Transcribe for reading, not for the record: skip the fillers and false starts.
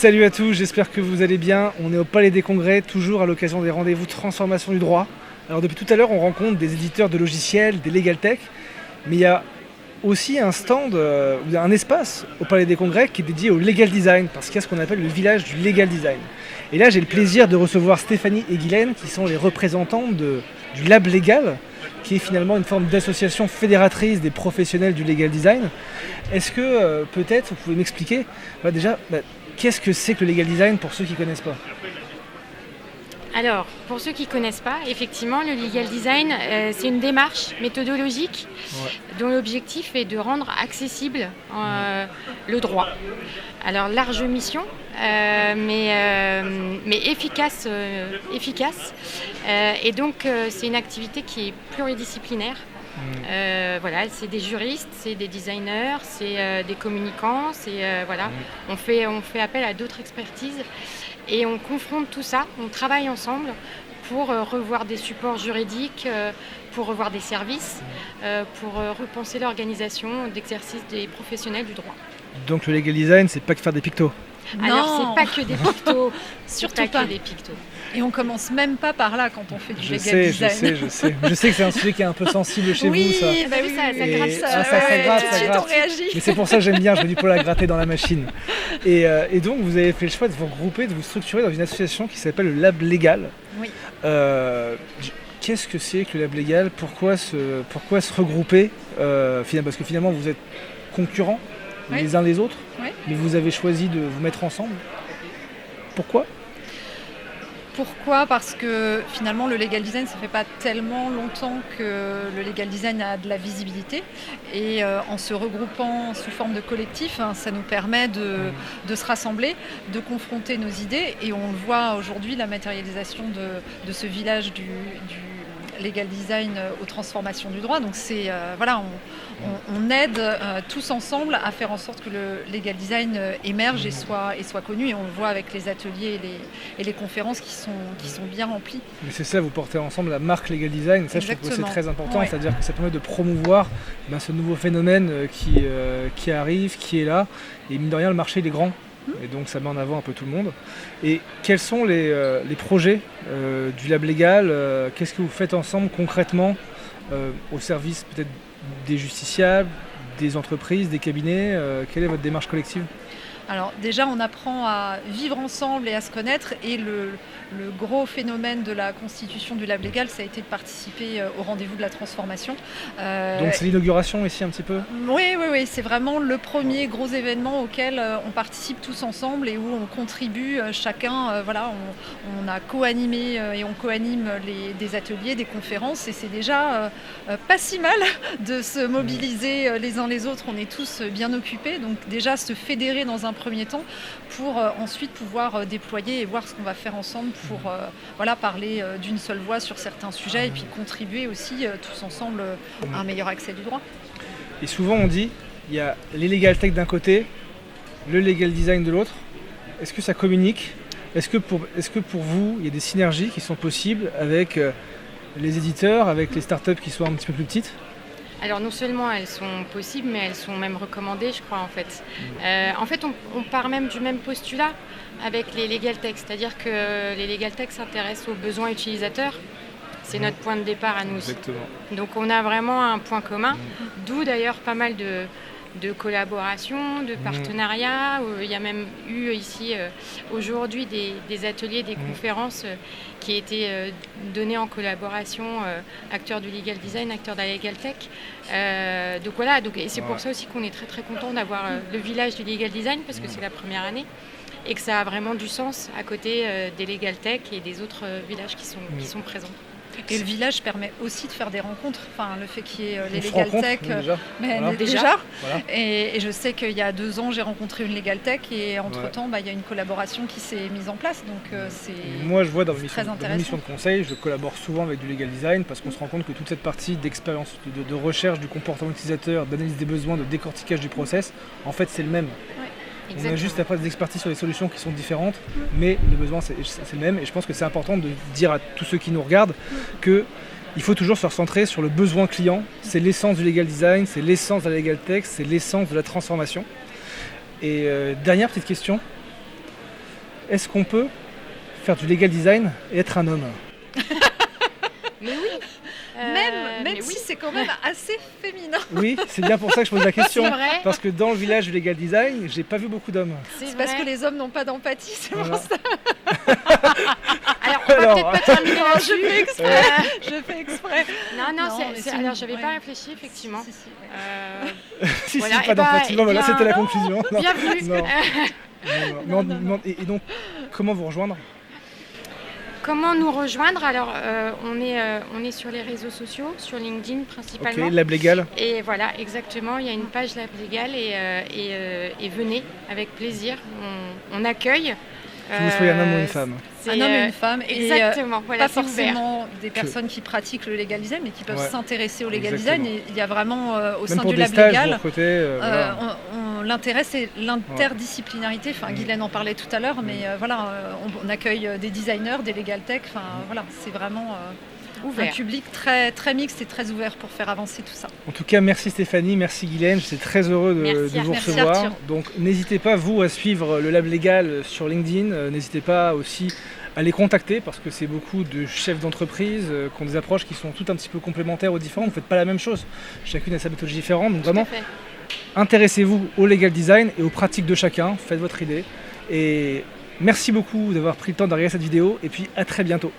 Salut à tous, j'espère que vous allez bien. On est au Palais des Congrès, toujours à l'occasion des rendez-vous transformation du droit. Alors depuis tout à l'heure, on rencontre des éditeurs de logiciels, des Legal Tech, mais il y a aussi un stand, un espace au Palais des Congrès qui est dédié au Legal Design, parce qu'il y a ce qu'on appelle le village du Legal Design. Et là, j'ai le plaisir de recevoir Stéphanie et Guylaine, qui sont les représentants du Lab Legal, qui est finalement une forme d'association fédératrice des professionnels du Legal Design. Est-ce que peut-être vous pouvez m'expliquer qu'est-ce que c'est que le Legal Design pour ceux qui ne connaissent pas ? Alors, pour ceux qui ne connaissent pas, effectivement, le Legal Design, c'est une démarche méthodologique dont l'objectif est de rendre accessible le droit. Alors, large mission, mais efficace. Et donc, c'est une activité qui est pluridisciplinaire. C'est des juristes, c'est des designers, c'est des communicants, on fait appel à d'autres expertises et on confronte tout ça, on travaille ensemble pour revoir des supports juridiques, pour revoir des services, pour repenser l'organisation d'exercice des professionnels du droit. Donc le legal design, c'est pas que faire des pictos. Alors c'est pas que des pictos, surtout pas que des pictos. Et on commence même pas par là quand on fait du legal design. Je sais. Je sais que c'est un sujet qui est un peu sensible chez vous, ça. Ça gratte. Mais c'est pour ça que j'aime bien, je me dis pour la gratter dans la machine. Et donc vous avez fait le choix de vous regrouper, de vous structurer dans une association qui s'appelle le Lab Legal. Oui. Qu'est-ce que c'est que le Lab Legal ? Pourquoi se regrouper parce que finalement vous êtes concurrents les uns les autres, mais vous avez choisi de vous mettre ensemble. Pourquoi ? Parce que finalement le legal design, ça fait pas tellement longtemps que le legal design a de la visibilité et en se regroupant sous forme de collectif, ça nous permet de se rassembler, de confronter nos idées et on le voit aujourd'hui, la matérialisation de ce village du legal design aux transformations du droit. Donc c'est on aide tous ensemble à faire en sorte que le legal design émerge et soit connu. Et on le voit avec les ateliers et les conférences qui sont bien remplies. Mais c'est ça, vous portez ensemble la marque legal design. Ça, exactement. Je trouve que c'est très important. C'est-à-dire que ça permet de promouvoir ce nouveau phénomène qui arrive, qui est là. Et mine de rien, le marché il est grand. Et donc ça met en avant un peu tout le monde. Et quels sont les projets du Lab Legal ? Qu'est-ce que vous faites ensemble concrètement au service peut-être des justiciables, des entreprises, des cabinets ? Quelle est votre démarche collective ? Alors déjà, on apprend à vivre ensemble et à se connaître. Et le gros phénomène de la constitution du Lab Legal, ça a été de participer au rendez-vous de la transformation. Donc c'est l'inauguration ici un petit peu ? Oui, c'est vraiment le premier gros événement auquel on participe tous ensemble et où on contribue chacun. On a co-animé et on co-anime des ateliers, des conférences. Et c'est déjà pas si mal de se mobiliser les uns les autres. On est tous bien occupés. Donc déjà se fédérer dans un premier temps pour ensuite pouvoir déployer et voir ce qu'on va faire ensemble pour parler d'une seule voix sur certains sujets et puis contribuer aussi tous ensemble à un meilleur accès du droit. Et souvent on dit, il y a les legal tech d'un côté, le legal design de l'autre. Est-ce que ça communique ? Est-ce que pour vous, il y a des synergies qui sont possibles avec les éditeurs, avec les startups qui sont un petit peu plus petites ? Alors non seulement elles sont possibles, mais elles sont même recommandées, je crois, en fait. On part même du même postulat avec les legal tech, c'est-à-dire que les legal tech s'intéressent aux besoins utilisateurs. C'est notre point de départ à nous aussi. Donc on a vraiment un point commun, d'où d'ailleurs pas mal de collaborations, de partenariats. Il y a même eu ici aujourd'hui des ateliers, des conférences qui étaient données en collaboration acteurs du legal design, acteurs de la legal tech. Et c'est pour ça aussi qu'on est très très content d'avoir le village du legal design parce que c'est la première année et que ça a vraiment du sens à côté des legal tech et des autres villages qui sont présents. Et le village permet aussi de faire des rencontres, le fait qu'il y ait les legal tech. Déjà. Et je sais qu'il y a 2 ans, j'ai rencontré une legal tech et entre-temps, il y a une collaboration qui s'est mise en place. Donc c'est Moi, je vois dans mes missions de conseil, je collabore souvent avec du legal design parce qu'on se rend compte que toute cette partie d'expérience, de recherche du comportement utilisateur, d'analyse des besoins, de décortiquage du process, en fait, c'est le même. Exactement. On a juste après des expertises sur les solutions qui sont différentes, mais le besoin c'est le même. Et je pense que c'est important de dire à tous ceux qui nous regardent qu'il faut toujours se recentrer sur le besoin client. C'est l'essence du legal design, c'est l'essence de la legal tech, c'est l'essence de la transformation. Et dernière petite question, est-ce qu'on peut faire du legal design et être un homme? Mais oui. Même mais si oui. c'est quand même assez féminin. Oui, c'est bien pour ça que je pose la question. C'est vrai. Parce que dans le village du legal design, j'ai pas vu beaucoup d'hommes. C'est parce que les hommes n'ont pas d'empathie, c'est Voilà. pour ça. Alors, on va Alors, peut-être pas terminer Non, là-dessus. je fais exprès. Je fais exprès. Non, mais c'est alors une- j'avais ouais. pas réfléchi, effectivement. Si, ouais. Si, Voilà, si, pas eh ben, d'empathie. Bon, voilà, eh bien, c'était la conclusion. Non, Bienvenue. non. Non, non, non. Et donc, comment vous rejoindre? Comment nous rejoindre? Alors, on est sur les réseaux sociaux, sur LinkedIn principalement. Ok, Lab Légal. Et voilà, exactement, il y a une page Lab Légal et venez, avec plaisir, on accueille. Que vous soyez un homme ou une femme. C'est, Un homme et une femme. Exactement, voilà, Pas c'est ouvert. forcément des personnes qui pratiquent le legal design, mais qui peuvent Ouais. s'intéresser au legal Exactement. design. Et il y a vraiment au Même sein pour du des Lab stages, vous Légal, recrutez. Voilà. l'intérêt, c'est l'interdisciplinarité. Enfin, Guylaine en parlait tout à l'heure, mais on accueille des designers, des legal tech. Enfin, voilà, c'est vraiment un Ouvert. public très, très mixte et très ouvert pour faire avancer tout ça. En tout cas, merci Stéphanie, merci Guylaine, j'étais très heureux de Merci, vous merci recevoir. Arthur. Donc n'hésitez pas, vous, à suivre le Lab Légal sur LinkedIn. N'hésitez pas aussi à les contacter parce que c'est beaucoup de chefs d'entreprise qui ont des approches qui sont toutes un petit peu complémentaires ou différentes. Vous ne faites pas la même chose, chacune a sa méthodologie différente. Donc Tout à vraiment, fait. intéressez-vous au legal design et aux pratiques de chacun, faites votre idée. Et merci beaucoup d'avoir pris le temps de regarder cette vidéo et puis à très bientôt.